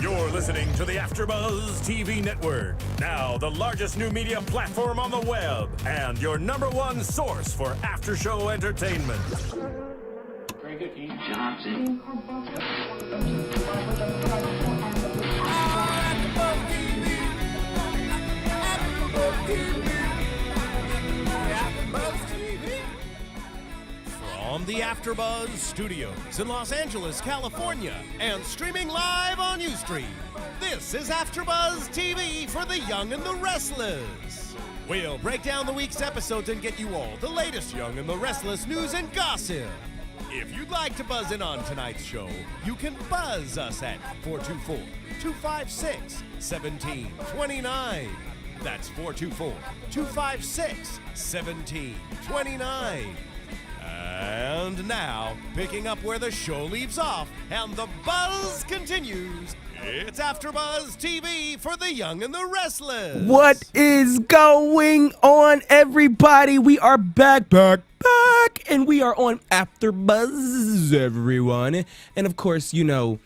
You're listening to the AFTERBUZZ TV Network, now the largest new media platform on the web, and your #1 source for after-show entertainment. Very good, Keith. Johnson. From the AFTERBUZZ Studios in Los Angeles, California, and streaming live on Ustream, this is AFTERBUZZ TV for the Young and the Restless. We'll break down the week's episodes and get you all the latest Young and the Restless news and gossip. If you'd like to buzz in on tonight's show, you can buzz us at 424-256-1729. That's 424-256-1729. And now, picking up where the show leaves off and the buzz continues, it's AFTERBUZZ TV for the Young and the Restless. What is going on, everybody? We are back, and we are on AFTERBUZZ, everyone. And of course, you know,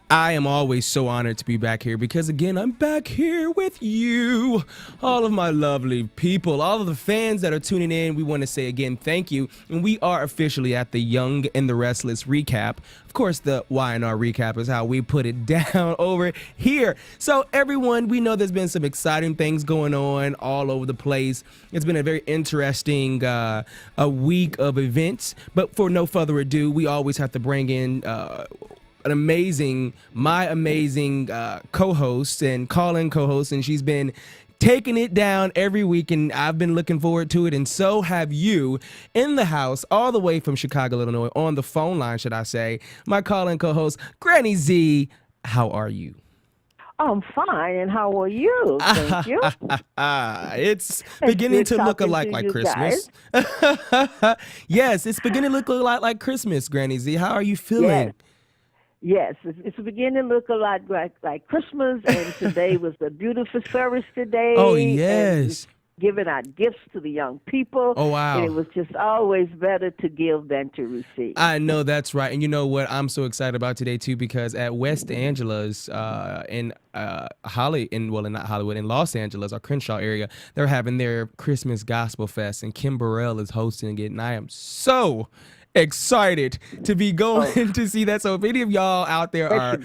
I am always so honored to be back here because, again, I'm back here with you, all of my lovely people, all of the fans that are tuning in. We want to say, again, thank you. And we are officially at the Young and the Restless recap. Of course, the Y&R recap is how we put it down over here. So, everyone, we know there's been some exciting things going on all over the place. It's been a very interesting a week of events. But for no further ado, we always have to bring in my amazing co-host and call-in co-host, and she's been taking it down every week, and I've been looking forward to it, and so have you, in the house, all the way from Chicago, Illinois, on the phone line, should I say, my call-in co-host, Granny Z. How are you? I'm fine, and how are you? Thank you. It's beginning to look a lot like Christmas. Yes, it's beginning to look a lot like Christmas, Granny Z. How are you feeling? Yes, it's beginning to look a lot like Christmas, and today was a beautiful service today. Oh, yes. Giving out gifts to the young people. Oh, wow. And it was just always better to give than to receive. I know that's right. And you know what I'm so excited about today, too, because at West Angela's in not Hollywood, in Los Angeles, or Crenshaw area, they're having their Christmas Gospel Fest, and Kim Burrell is hosting it, and I am so excited to be going to see that. So if any of y'all out there are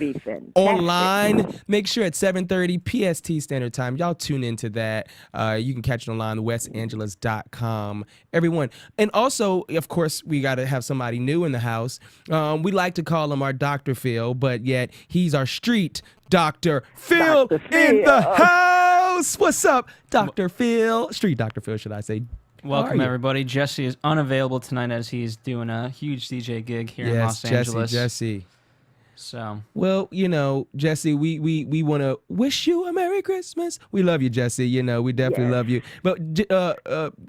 online, make sure at 7:30 PST Standard Time, y'all tune into that. You can catch it online, westangeles.com, everyone. And also, of course, we got to have somebody new in the house. We like to call him our Dr. Phil, but yet he's our street Dr. Phil in the house. What's up, Dr. Phil? Street Dr. Phil, should I say? Welcome, everybody. Jesse is unavailable tonight as he's doing a huge DJ gig here in Los Angeles. Jesse. So, well, you know, Jesse, we want to wish you a Merry Christmas. We love you, Jesse. You know, we definitely love you. But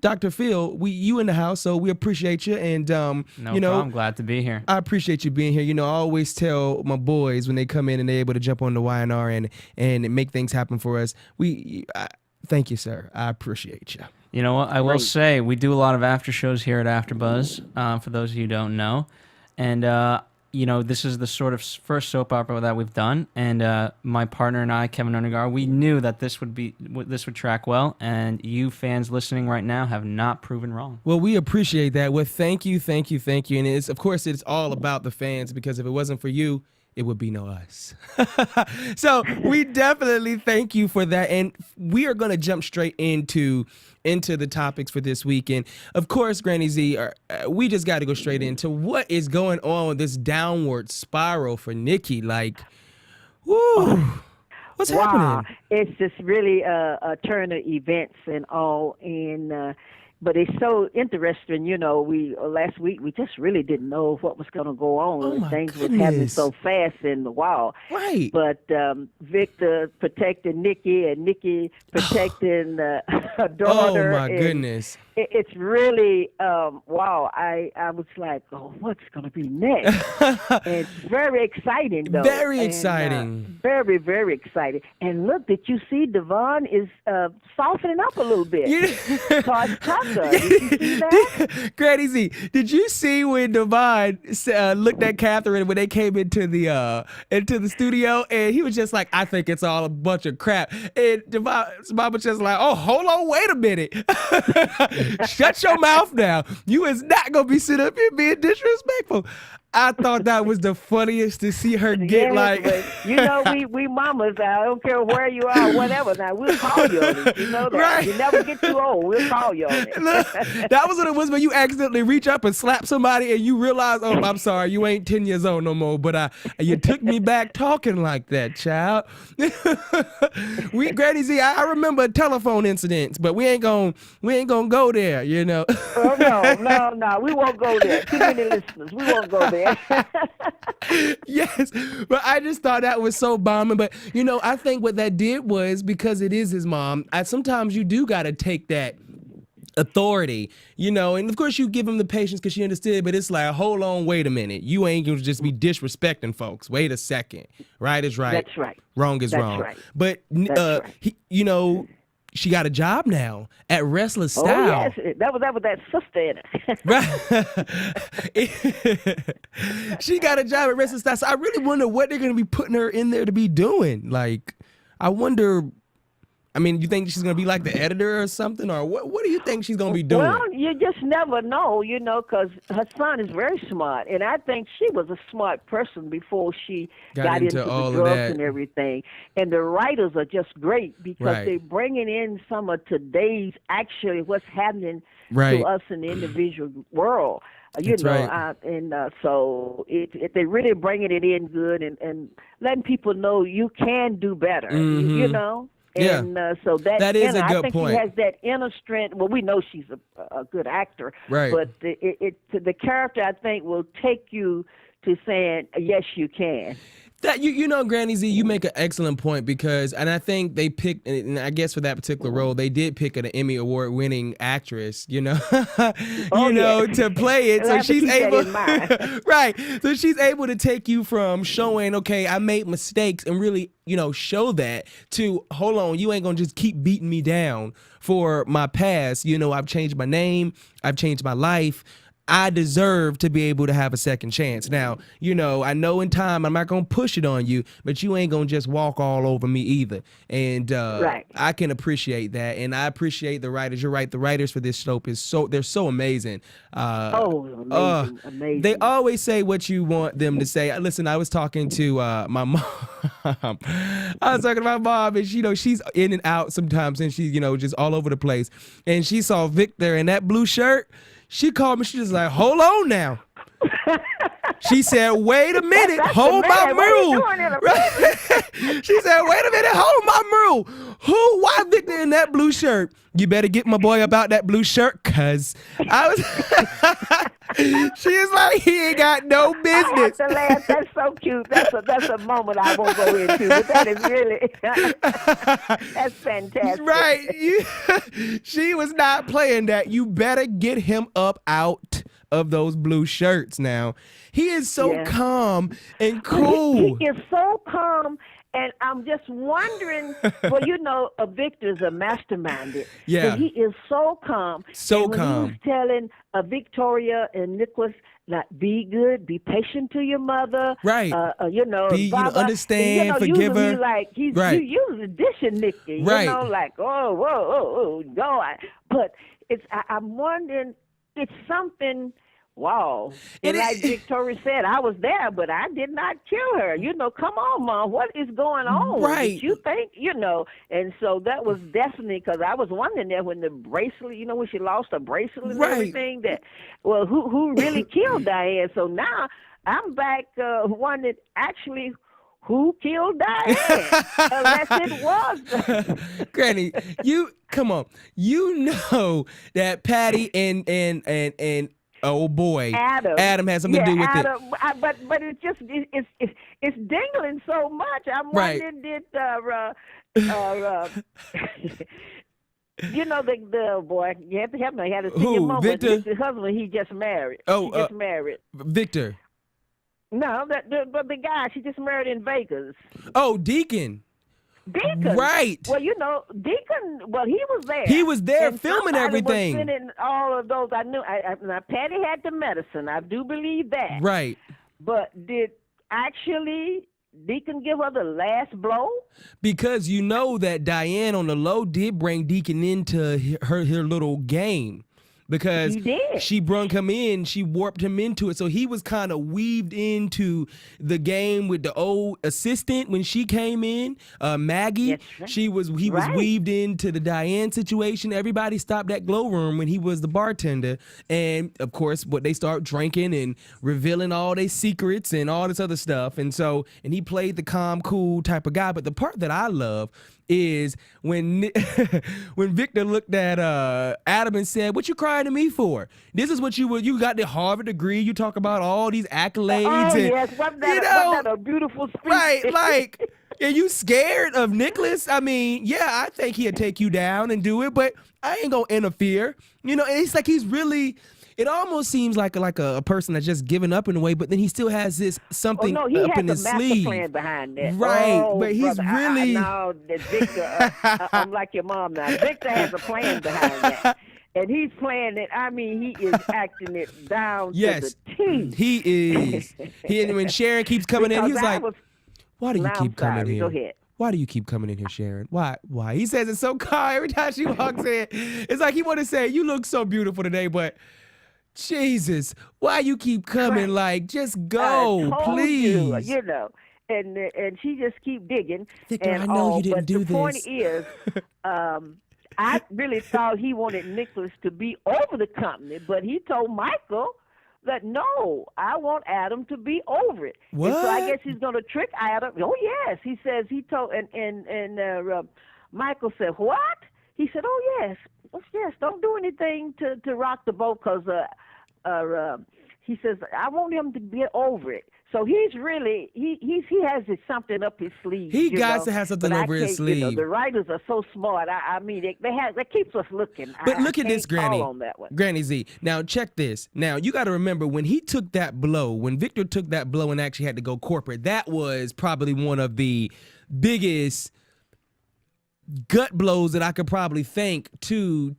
Dr. Phil, you in the house, so we appreciate you. And no problem. I'm glad to be here. I appreciate you being here. You know, I always tell my boys when they come in and they're able to jump on the Y&R and make things happen for us. Thank you, sir. I appreciate you. You know what? I will say we do a lot of after shows here at AFTERBUZZ, for those of you who don't know. And, you know, this is the sort of first soap opera that we've done. And my partner and I, Kevin Undergar, we knew that this would track well. And you fans listening right now have not proven wrong. Well, we appreciate that. Well, thank you. And of course, it's all about the fans, because if it wasn't for you, it would be no us. So we definitely thank you for that. And we are going to jump straight into the topics for this weekend. Of course, Granny Z, we just got to go straight into what is going on with this downward spiral for Nikki. Like, whoo, what's happening? It's just really a turn of events and all. And but it's so interesting, you know, last week we just really didn't know what was going to go on. Things was happening so fast and wow. Right. But Victor protecting Nikki and Nikki protecting her daughter. Oh, my goodness. It's really, wow. I was like, oh, what's going to be next? It's very exciting, though. Very exciting. Very, very exciting. And look, did you see Devon is softening up a little bit? Starts talking son. Did you see that? Granny Z, did you see when Devon looked at Catherine when they came into the studio, and he was just like, I think it's all a bunch of crap. And Devon's mom was just like, oh, hold on, wait a minute. Shut your mouth now. You is not going to be sitting up here being disrespectful. I thought that was the funniest to see her get like. But, you know, we mamas, I don't care where you are, whatever. Now we'll call you on it. You know that. Right. You never get too old. We'll call you on it. Look, that was what it was when you accidentally reach up and slap somebody and you realize, oh, I'm sorry, you ain't 10 years old no more. But you took me back talking like that, child. Granny Z, I remember telephone incidents, but we ain't gonna go there, you know. Oh no, we won't go there. Too many listeners. We won't go there. Yes, but I just thought that was so bombing. But you know, I think what that did was, because it is his mom, sometimes you do got to take that authority, you know, and of course you give him the patience because she understood, but it's like, hold on, wait a minute, you ain't gonna just be disrespecting folks. Wait a second, right is right, that's right, wrong is that's wrong. Right. But right. You know, she got a job now at Restless Style. Oh yes, that was that sister in it. Right. She got a job at Restless Style. So I really wonder what they're gonna be putting her in there to be doing. Like, I wonder. I mean, you think she's gonna be like the editor or something, or what do you think she's gonna be doing? Well, you just never know, you know, because her son is very smart, and I think she was a smart person before she got into all the of drugs that and everything. And the writers are just great because Right. they're bringing in some of today's actually what's happening Right. to us in the individual world. You That's know, right. So they're really bringing it in good and letting people know you can do better. Mm-hmm. You know. Yeah. And so that is a I good think point. she has that inner strength. Well, we know she's a good actor, Right. but the character, I think, will take you to saying, yes, you can. That you know, Granny Z, you make an excellent point because, and I think they picked, and I guess for that particular role, they did pick an Emmy Award-winning actress, you know, to play it. So she's able, right? So she's able to take you from showing, okay, I made mistakes, and really, you know, show that to, hold on, you ain't gonna just keep beating me down for my past. You know, I've changed my name, I've changed my life. I deserve to be able to have a second chance. Now, you know, I know in time I'm not going to push it on you, but you ain't going to just walk all over me either. And Right. I can appreciate that. And I appreciate the writers. You're right. The writers for this soap they're so amazing. Amazing. They always say what you want them to say. Listen, I was talking to my mom. I was talking to my mom, and you know, she's in and out sometimes, and she's, you know, just all over the place. And she saw Victor in that blue shirt. She called me. She was like, hold on now. She said, wait a minute. Hold my mule. She said, wait a minute. Hold my mule. Why Victor in that blue shirt? You better get my boy about that blue shirt, cuz I was. She is like, he ain't got no business. I have to laugh. That's so cute. That's a moment I won't go into, but that is really, that's fantastic. Right. She was not playing that. You better get him up out of those blue shirts now. He is so calm and cool. He is so calm. And I'm just wondering, well, you know, Victor's a mastermind. Yeah. So he is so calm. So and when calm. he was telling Victoria and Nicholas, like, be good, be patient to your mother. Right. You know, understand, and, you know, forgive her. He's like, he's right. usually dishing Nikki. Right. You know, like, whoa, go. But I'm wondering, it's something. Wow. And like Victoria said, I was there, but I did not kill her. You know, come on, Mom. What is going on? Right. Did you think, you know? And so that was definitely, because I was wondering that when the bracelet, you know, when she lost her bracelet and everything, that, well, who really killed Diane? So now I'm back wondering actually who killed Diane? Unless it was. Granny, come on. You know that Patty and oh boy, Adam has something to do with it. But it's just it's dingling so much. I'm wondering did you know the boy, you have to help me. I had to see your mom. Victor? His husband, he just married. Oh, he just married. Victor. No, but the guy she just married in Vegas. Oh, Deacon. Deacon. Right. Well, Deacon. Well, he was there. He was there and filming somebody everything. Was sending all of those. I knew. Now, Patty had the medicine. I do believe that. Right. But did actually Deacon give her the last blow? Because you know that Diane on the low did bring Deacon into her little game. Because He did. she brung him in, she warped him into it. So he was kind of weaved into the game with the old assistant when she came in, Maggie. That's right. He was weaved into the Diane situation. Everybody stopped at Glow Room when he was the bartender. And of course, they start drinking and revealing all their secrets and all this other stuff. And he played the calm, cool type of guy. But the part that I love is when Victor looked at Adam and said, "What you crying to me for? This is what you got the Harvard degree. You talk about all these accolades." Oh, and, yes. Wasn't that a beautiful speech? right? Like, are you scared of Nicholas? I mean, yeah, I think he'd take you down and do it, but I ain't gonna interfere. And it's like he's really. It almost seems like a person that's just given up in a way, but then he still has this something up in his sleeve. He has a master plan behind that. Right, oh, but he's brother, really... No, Victor, I'm like your mom now. Victor has a plan behind that. And he's playing it. I mean, he is acting it down to the T. He is. And when Sharon keeps coming in, he's like, "Why do you keep coming here? Go ahead. Why do you keep coming in here, Sharon? Why? He says it so calm every time she walks in. It's like he want to say, "You look so beautiful today," but Jesus, why you keep coming? Like, just go, please. And she just keep digging. Victor, and I know you didn't do this. But the point is, I really thought he wanted Nicholas to be over the company, but he told Michael that no, I want Adam to be over it. What? And so I guess he's going to trick Adam. Oh yes, he says he told, and Michael said what? He said, oh yes, don't do anything to rock the boat because he says I want him to get over it. So he's really he has something up his sleeve. He got to have something over his sleeve. The writers are so smart. I mean, that keeps us looking. But look at this, Granny. On that one. Granny Z. Now check this. Now you got to remember when he took that blow, when Victor took that blow and actually had to go corporate. That was probably one of the biggest gut blows that I could probably think to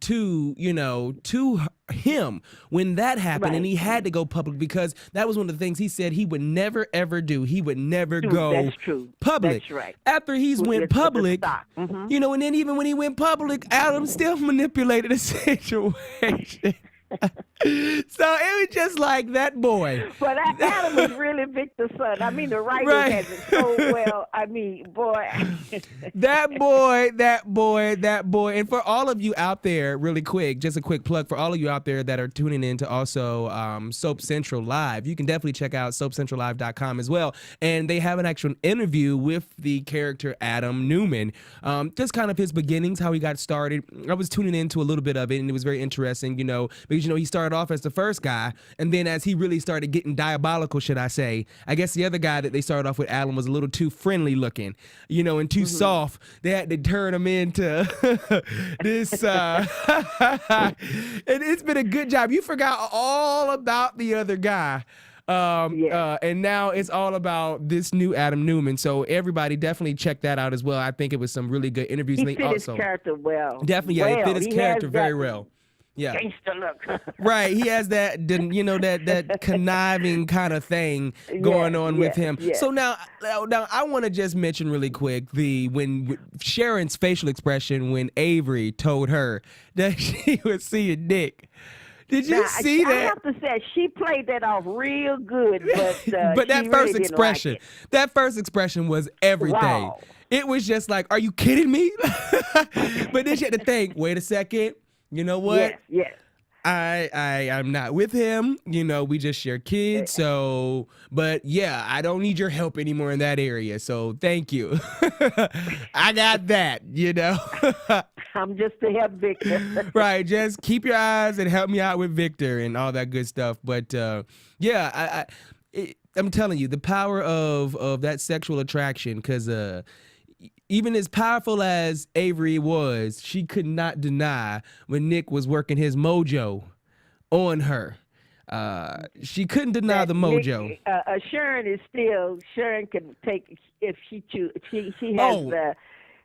him when that happened. Right. And he had to go public because that was one of the things he said he would never ever do. He would never go That's true. public. That's right. After went public, mm-hmm. And then even when he went public, Adam still manipulated the situation. So it was just like that boy. But Adam was really Victor's son. I mean, the writer has it so well. I mean, boy. that boy. And for all of you out there, really quick, just a quick plug for all of you out there that are tuning in to also Soap Central Live. You can definitely check out soapcentrallive.com as well. And they have an actual interview with the character Adam Newman. Just kind of his beginnings, how he got started. I was tuning into a little bit of it, and it was very interesting, because he started off as the first guy, and then as he really started getting diabolical, should I say, I guess the other guy that they started off with, Alan, was a little too friendly looking, and too soft. They had to turn him into this, and it's been a good job. You forgot all about the other guy. And now it's all about this new Adam Newman. So everybody definitely check that out as well. I think it was some really good interviews. He fit his character well. Definitely, yeah, he fit his character very well. Yeah. Gangster look. Right. He has that, that conniving kind of thing going on with him. Yeah. So now I want to just mention really quick when Sharon's facial expression when Avery told her that she was seeing Nick. Did you see that? I have to say she played that off real good, but that first expression, that first expression was everything. Wow. It was just like, are you kidding me? But then she had to think, wait a second. You know what? Yes. I'm not with him. We just share kids. So, but yeah, I don't need your help anymore in that area. So thank you. I got that, I'm just to help Victor. Right. Just keep your eyes and help me out with Victor and all that good stuff. But yeah, I'm telling you, the power of that sexual attraction, because even as powerful as Avery was, she could not deny when Nick was working his mojo on her. She couldn't deny the mojo. Sharon can take if she chooses. She has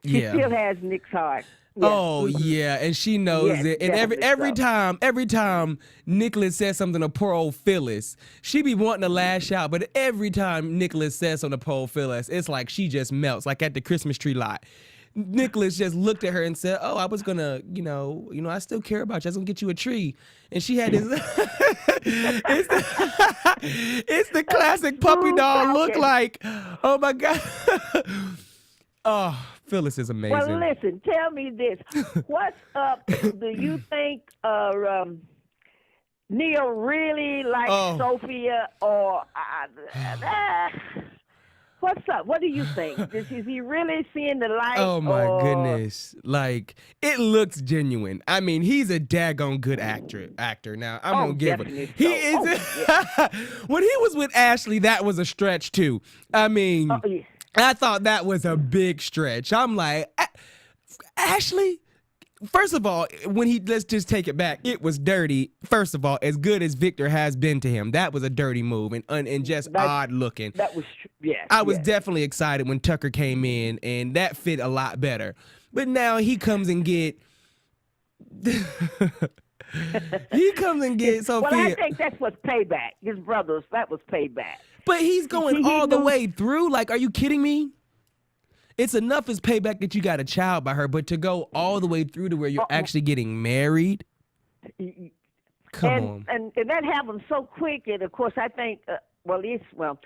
She Yeah. still has Nick's heart. Yeah. Oh yeah, and she knows Yes, it. And every time Nicholas says something to poor old Phyllis, she be wanting to lash out. But every time Nicholas says something to poor old Phyllis, it's like she just melts, like at the Christmas tree lot. Nicholas just looked at her and said, "Oh, I was gonna, I still care about you. I was gonna get you a tree." And she had this. it's the classic puppy dog look like. Oh my God. Oh, Phyllis is amazing. Well, listen, tell me this. What's up? Do you think Neil really likes Sophia, or what's up? What do you think? Is he really seeing the light? Oh my goodness. Like, it looks genuine. I mean, he's a daggone good actor. Now, I'm gonna give it. So. He is when he was with Ashley, that was a stretch too. I mean, I thought that was a big stretch. I'm like, Ashley, first of all, let's just take it back. It was dirty. First of all, as good as Victor has been to him, that was a dirty move and just odd looking. That was, I was definitely excited when Tucker came in, and that fit a lot better. But now he comes and get Sophia. Well, I think that's what's payback. His brothers, that was payback. But he's going all the way through. Like, are you kidding me? It's enough as payback that you got a child by her, but to go all the way through to where you're actually getting married? Come on. And that happened so quick, and of course I think, we're gonna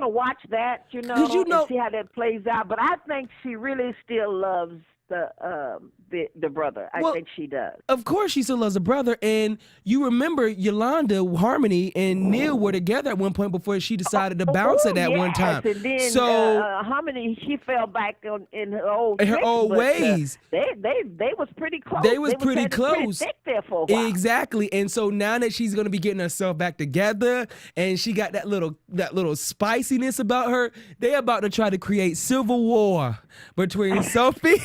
watch that, and see how that plays out. But I think she really still loves the brother. I think she does. Of course she still loves the brother. And you remember Yolanda, Harmony, and Neil were together at one point before she decided to bounce at that one time. And then Harmony, she fell back in her old ways. They was pretty close. They was pretty close. Pretty thick there for a while. Exactly. And so now that she's gonna be getting herself back together and she got that little spiciness about her, they about to try to create civil war between Sophia.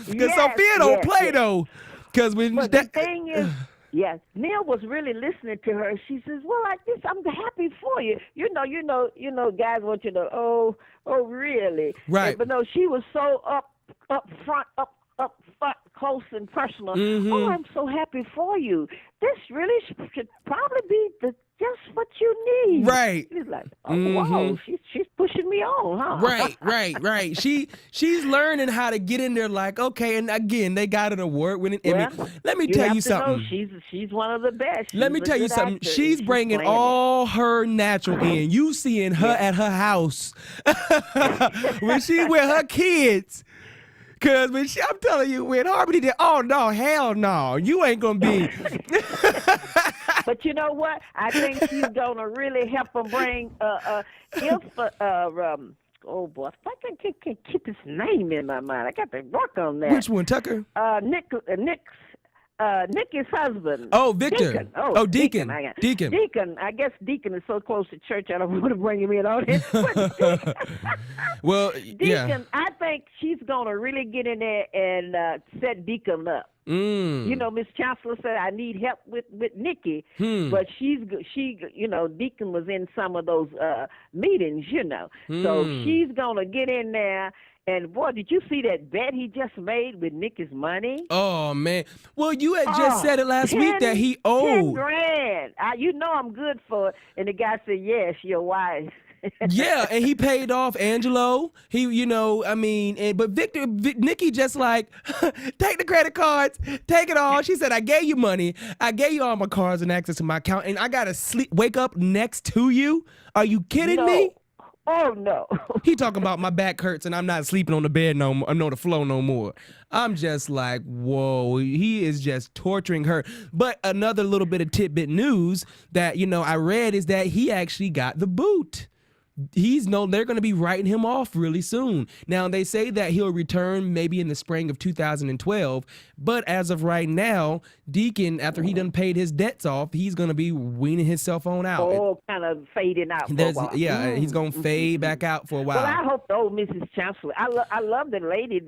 Because Sophia don't play though. Because the thing is, yes, Neil was really listening to her. She says, "Well, like this, I'm happy for you. You know, guys want you to, oh, really?" Right. But no, she was so up front, close and personal. Mm-hmm. Oh, I'm so happy for you. This really should probably be just what you need. Right. He's like, oh, wow, she's pushing me on, huh? Right. She's learning how to get in there like, okay, and again, they got an award-winning Emmy. Let me tell you something. She's one of the best. Let me tell you something. She's bringing all her natural in. You seeing her at her house when she's with her kids. Because I'm telling you, when Harmony did, oh, no, hell no, you ain't going to be. But you know what? I think she's going to really help them bring, oh, boy, if I can keep his name in my mind. I got to work on that. Which one, Tucker? Nikki's husband. Oh, Victor. Deacon. Deacon. Deacon. Deacon. I guess Deacon is so close to church, I don't want to bring him in on it. Well, Deacon, I think she's going to really get in there and set Deacon up. You know, Miss Chancellor said, I need help with Nikki. But she, Deacon was in some of those meetings, So she's going to get in there. And, boy, did you see that bet he just made with Nikki's money? Oh, man. Well, you had just said it last week that he owed. $10,000. I'm good for it. And the guy said, yes, your wife. Yeah, and he paid off Angelo. But Nikki just like, take the credit cards, take it all. She said, I gave you money. I gave you all my cards and access to my account, and I got to wake up next to you? Are you kidding me? Oh, no. He talking about my back hurts and I'm not sleeping on the bed no more, the floor no more. I'm just like, whoa, he is just torturing her. But another little bit of tidbit news that, I read is that he actually got the boot. They're going to be writing him off really soon. Now, they say that he'll return maybe in the spring of 2012, but as of right now, Deacon, after he done paid his debts off, he's going to be weaning himself on out. Oh, kind of fading out for a while. Yeah, he's going to fade back out for a while. Well, I hope Mrs. Chancellor, I love the lady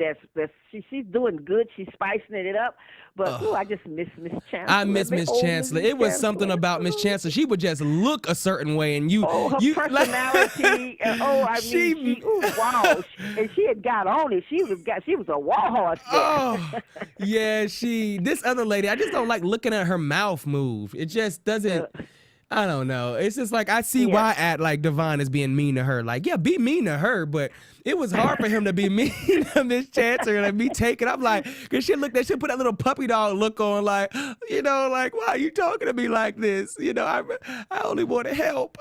she's doing good. She's spicing it up. But I just miss Miss Chancellor. I miss Miss Chancellor. It was something about Miss Chancellor. She would just look a certain way, and her personality. Wow. And she had got on it. She was a war horse there. Oh, yeah. This other lady, I just don't like looking at her mouth move. It just doesn't. I don't know. It's just like I see why Devon is being mean to her. Like, yeah, be mean to her, but it was hard for him to be mean to Miss Chancellor and me taking. I'm like, because she put that little puppy dog look on, like, like, why are you talking to me like this? I only want to help.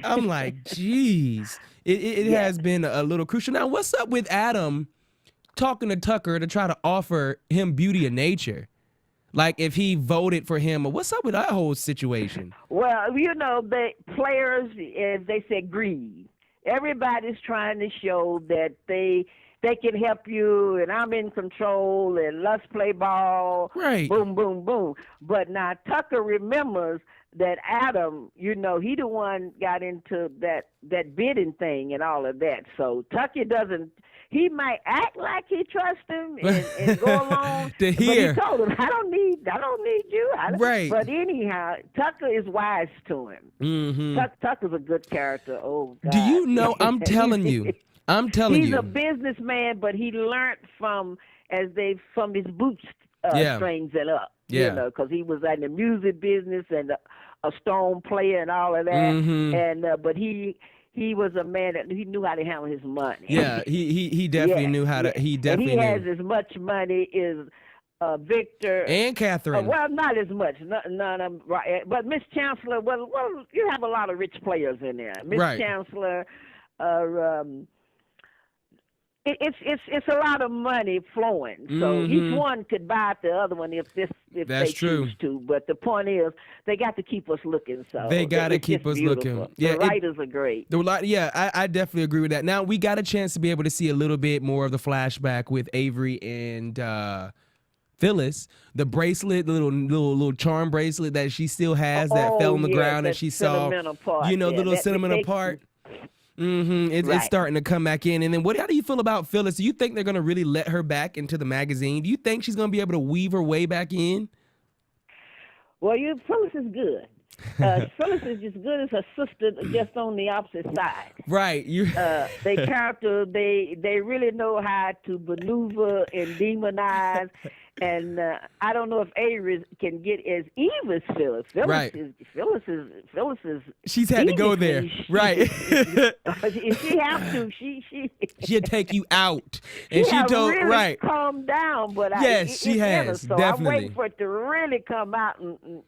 I'm like, geez, it has been a little crucial. Now, what's up with Adam talking to Tucker to try to offer him beauty of nature? Like, if he voted for him, or what's up with that whole situation? Well, the players, as they said, greed. Everybody's trying to show that they can help you, and I'm in control, and let's play ball. Right. Boom, boom, boom. But now Tucker remembers that Adam, he the one got into that bidding thing and all of that. So Tucker doesn't. He might act like he trusts him and go along. But he told him, I don't need you. Right. But anyhow, Tucker is wise to him. Mm-hmm. Tucker's a good character. Oh, God. Do you know, I'm telling you. He's a businessman, but he learned from his bootstrings and up. Yeah. Because he was in the music business and a stone player and all of that. Mm-hmm. And but he was a man that he knew how to handle his money. Yeah, he definitely knew how to. He definitely has as much money as Victor and Catherine. Well, not as much. None of them, right? But Miss Chancellor. Well, you have a lot of rich players in there. Miss Chancellor. It's a lot of money flowing, so each one could buy the other one if they choose to. But the point is, they got to keep us looking. So they got to keep us looking. Yeah, the writers are great. I definitely agree with that. Now we got a chance to be able to see a little bit more of the flashback with Avery and Phyllis. The bracelet, the little charm bracelet that she still has that fell on the ground and she saw. Part, the little sentimental part. Mm-hmm. It's starting to come back in. And then how do you feel about Phyllis? Do you think they're going to really let her back into the magazine? Do you think she's going to be able to weave her way back in? Well, Phyllis is good. Phyllis is as good as her sister, just on the opposite side. Right. They character, they really know how to maneuver and demonize. And I don't know if Avery can get as evil as Phyllis. Phyllis is. She's had to go there, right? She have to. She'll take you out, and she told really calm down. But she has so definitely. I'm waiting for it to really come out and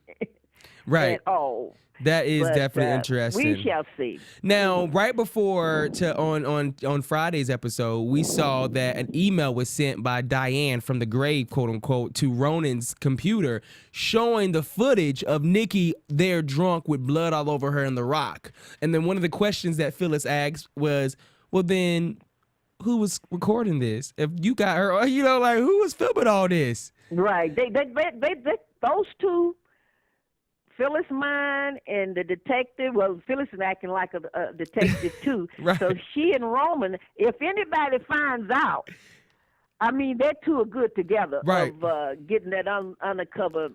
right. And, that is definitely interesting. We shall see. Now, right before on Friday's episode, we saw that an email was sent by Diane from the grave, quote unquote, to Ronan's computer, showing the footage of Nikki there drunk with blood all over her in the rock. And then one of the questions that Phyllis asked was, well, then who was recording this? If you got her, who was filming all this? Right. They those two. Phyllis Mine and the detective, well, Phyllis is acting like a detective too. Right. So she and Roman, if anybody finds out, I mean, they two are good together. Right. Of getting that undercover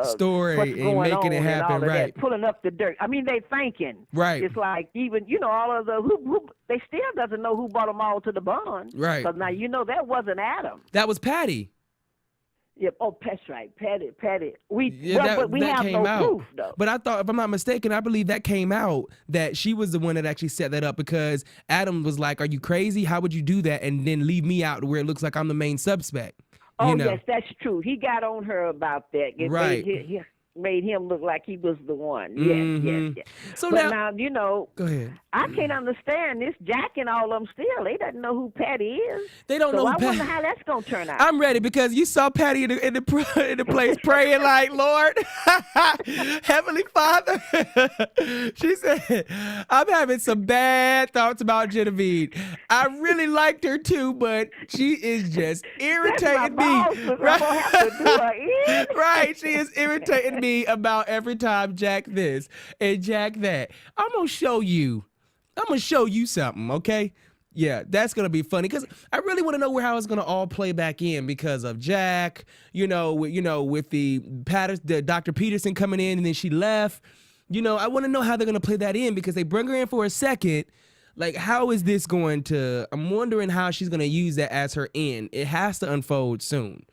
story what's and going making it happen. and all of right. that, pulling up the dirt. I mean, they thinking. Right. It's like even all of the who they still doesn't know who brought them all to the barn. Right. Because now that wasn't Adam. That was Patty. Yep. Oh, that's right, Patty. But we have no proof, though. But I thought, if I'm not mistaken, I believe that came out that she was the one that actually set that up because Adam was like, "Are you crazy? How would you do that and then leave me out where it looks like I'm the main suspect?" Yes, that's true. He got on her about that. Right. Made him look like he was the one. Mm-hmm. Yes. So but now, go ahead. I can't understand this. Jack and all of them still, they don't know who Patty is. They don't know who I wonder how that's going to turn out. I'm ready because you saw Patty in the place praying like, Lord, Heavenly Father. She said, I'm having some bad thoughts about Genevieve. I really liked her too, but she is just irritating me. Right. She is irritating me about every time Jack this and Jack that. I'm gonna show you something, okay? Yeah, that's gonna be funny because I really want to know how it's gonna all play back in because of Jack, with the Dr. Peterson coming in and then she left. I want to know how they're gonna play that in because they bring her in for a second. Like, how is this going to? I'm wondering how she's gonna use that as her end. It has to unfold soon.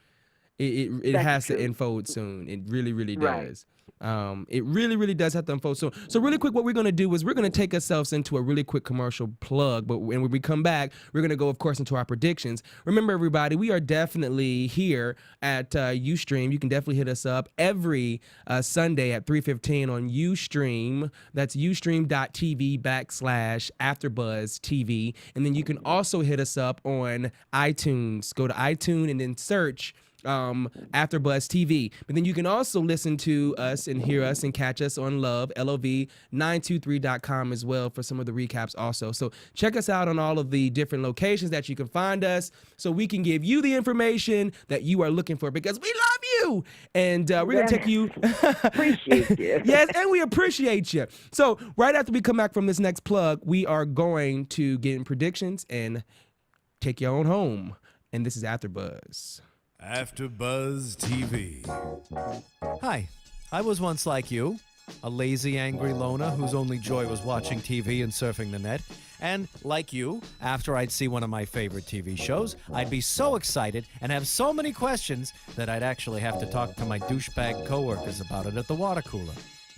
It has to unfold soon. It really, really does. It really, really does have to unfold soon. So really quick, what we're going to do is we're going to take ourselves into a really quick commercial plug. But when we come back, we're going to go, of course, into our predictions. Remember, everybody, we are definitely here at Ustream. You can definitely hit us up every Sunday at 3:15 on Ustream. That's ustream.tv/AfterBuzz TV. And then you can also hit us up on iTunes. Go to iTunes and then search AfterBuzz TV. But then you can also listen to us and hear us and catch us on love923.com as well for some of the recaps also. So check us out on all of the different locations that you can find us so we can give you the information that you are looking for because we love you. And we're going to take you. Appreciate you. Yes, and we appreciate you. So right after we come back from this next plug, we are going to get in predictions and take you on home. And this is AfterBuzz. AfterBuzz TV. Hi, I was once like you, a lazy, angry loner whose only joy was watching TV and surfing the net. And like you, after I'd see one of my favorite TV shows, I'd be so excited and have so many questions that I'd actually have to talk to my douchebag coworkers about it at the water cooler.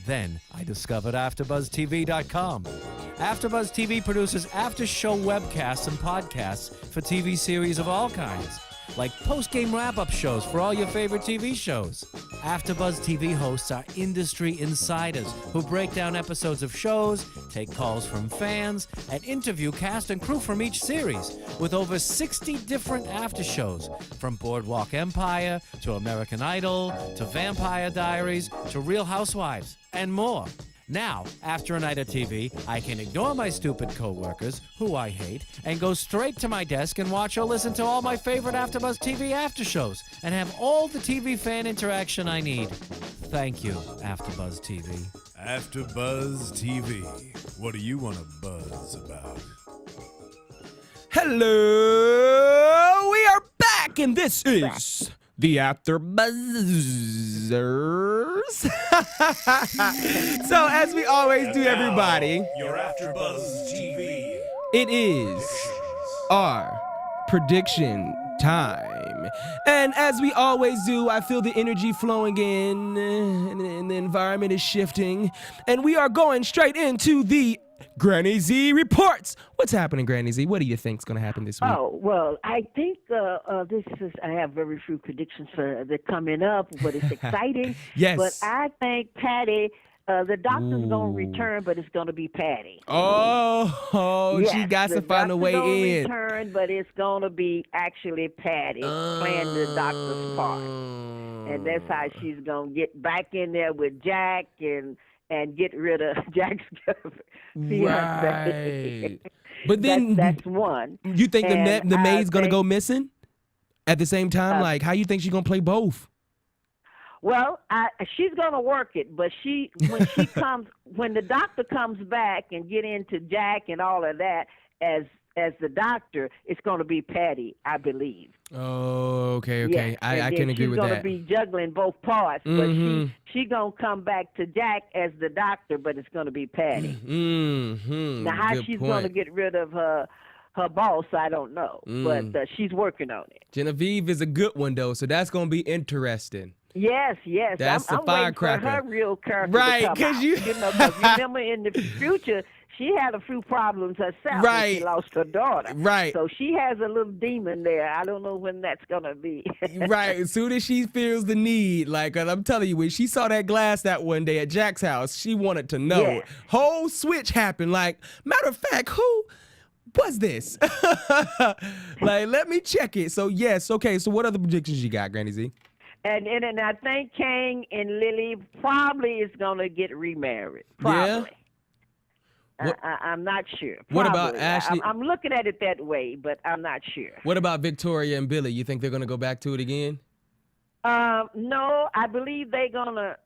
Then I discovered AfterBuzzTV.com. AfterBuzz TV produces after-show webcasts and podcasts for TV series of all kinds, like post-game wrap-up shows for all your favorite TV shows. AfterBuzz TV hosts are industry insiders who break down episodes of shows, take calls from fans, and interview cast and crew from each series, with over 60 different after shows, from Boardwalk Empire to American Idol to Vampire Diaries to Real Housewives, and more. Now, after a night of TV, I can ignore my stupid coworkers, who I hate, and go straight to my desk and watch or listen to all my favorite AfterBuzz TV after shows, and have all the TV fan interaction I need. Thank you, AfterBuzz TV. AfterBuzz TV. What do you want to buzz about? Hello, we are back, and this is the AfterBuzzers. So, as we always do, everybody, Your AfterBuzz TV. it is our prediction time. And as we always do, I feel the energy flowing in, and the environment is shifting, and we are going straight into the Granny Z reports. What's happening, Granny Z? What do you think's going to happen this week? Oh, well, I think I have very few predictions for the coming up, but it's exciting. Yes. But I think Patty, the doctor's going to return, but it's going to be Patty. Oh, Yes, she got to find a way gonna in. Return, but it's going to be actually Patty playing the doctor's part. And that's how she's going to get back in there with Jack and get rid of Jack's fiance. Right. But then that's one. You think the maid's going to go missing at the same time? Like, how you think she's going to play both? Well, she's going to work it, but when the doctor comes back and get into Jack and all of that as the doctor, it's going to be Patty, I believe. Oh, okay. Yes. I can agree with that. She's going to be juggling both parts, but she going to come back to Jack as the doctor, but it's going to be Patty. Now, how she's going to get rid of her boss, I don't know, but she's working on it. Genevieve is a good one, though, so that's going to be interesting. Yes. That's I'm the firecracker. waiting for her real character right, to come because out. you remember in the future, she had a few problems herself. Right. When she lost her daughter. Right. So she has a little demon there. I don't know when that's going to be. Right. As soon as she feels the need, like, I'm telling you, when she saw that glass that one day at Jack's house, she wanted to know. Yes. Whole switch happened. Like, matter of fact, who was this? Like, let me check it. So, yes. Okay. So, what other predictions you got, Granny Z? And I think Kang and Lily probably is going to get remarried. Probably. Yeah. I'm not sure. What Probably. about Ashley? I'm looking at it that way, but I'm not sure. What about Victoria and Billy? You think they're going to go back to it again? No, I believe they're going to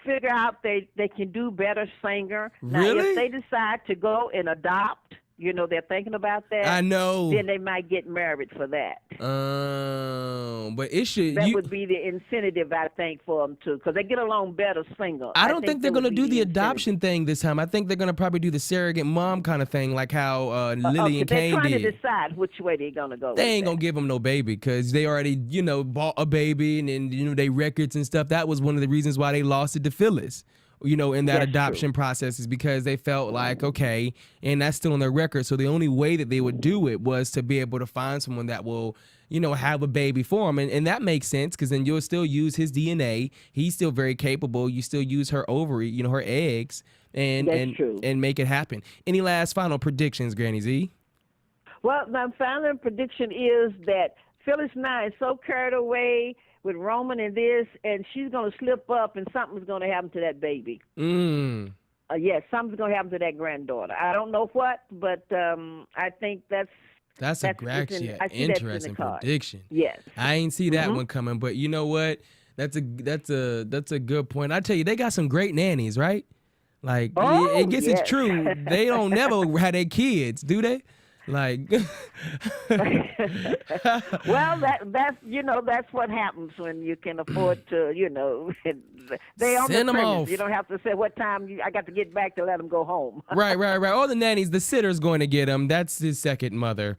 figure out they can do better singer. Now, Really? if they decide to go and adopt, they're thinking about that. I know. Then they might get married for that. But it should. That would be the incentive, I think, for them too, because they get along better single. I don't think they're going to do the incentive. adoption thing this time. I think they're going to probably do the surrogate mom kind of thing, like how Lily and Kane They're trying did. to decide which way they're going to go. They ain't going to give them no baby because they already, bought a baby and then, they records and stuff. That was one of the reasons why they lost it to Phyllis. In that adoption process is because they felt like, okay, and that's still on their record. So the only way that they would do it was to be able to find someone that will, have a baby for them. And that makes sense because then you'll still use his DNA. He's still very capable. You still use her ovary, her eggs, and make it happen. Any last final predictions, Granny Z? Well, my final prediction is that Phyllis now is so carried away with Roman and this, and she's going to slip up, and something's going to happen to that baby. Yes, something's going to happen to that granddaughter. I don't know what, but I think that's actually an interesting prediction. Yes, I ain't see that one coming, but you know what? That's a good point. I tell you, they got some great nannies, right? Like, I guess it's true. They don't never have their kids, do they? Like, well, that's what happens when you can afford to, they on send the them premise. off. You don't have to say what time I got to get back to let them go home. Right. All the nannies, the sitter's going to get them. That's his second mother.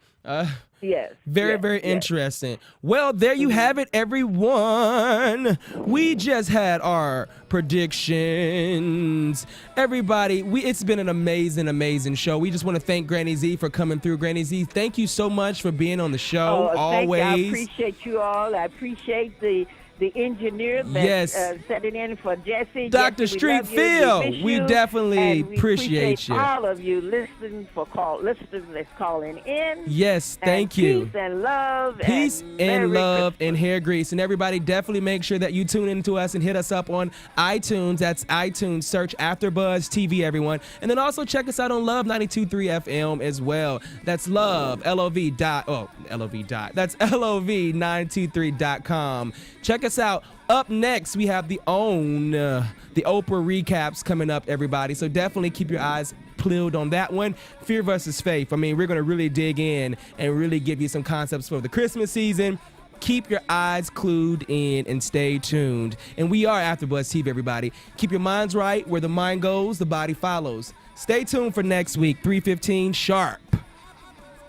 Yes. Very interesting. Well, there you have it, everyone. We just had our predictions. Everybody, it's been an amazing show. We just want to thank Granny Z for coming through. Granny Z, thank you so much for being on the show. Always. I appreciate you all. I appreciate the engineer that's setting in for Jesse. Dr. Street Phil, we definitely appreciate you. All of you listeners that's calling in. Yes, thank you. Peace and love. Peace and love and hair grease. And everybody, definitely make sure that you tune into us and hit us up on iTunes. That's iTunes. Search AfterBuzz TV, everyone. And then also check us out on Love 92.3 FM as well. That's Love, L-O-V. That's LOV923.com. Check us out. Up next, we have the Oprah recaps coming up, everybody. So definitely keep your eyes peeled on that one. Fear versus Faith. I mean, we're going to really dig in and really give you some concepts for the Christmas season. Keep your eyes clued in and stay tuned. And we are AfterBuzz TV, everybody. Keep your minds right. Where the mind goes, the body follows. Stay tuned for next week, 3:15 sharp.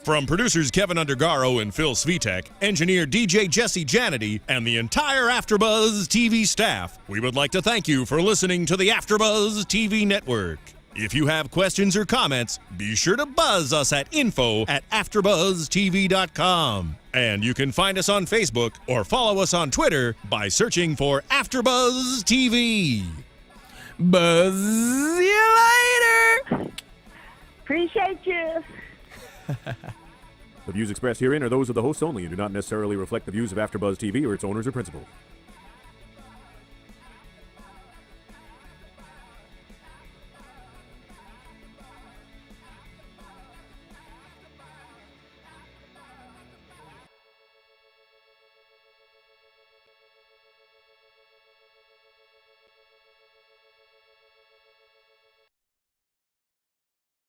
From producers Kevin Undergaro and Phil Svitek, engineer DJ Jesse Janity, and the entire AfterBuzz TV staff, we would like to thank you for listening to the AfterBuzz TV network. If you have questions or comments, be sure to buzz us at info@AfterBuzzTV.com. And you can find us on Facebook or follow us on Twitter by searching for AfterBuzz TV. Buzz you later. Appreciate you. The views expressed herein are those of the hosts only and do not necessarily reflect the views of AfterBuzz TV or its owners or principals.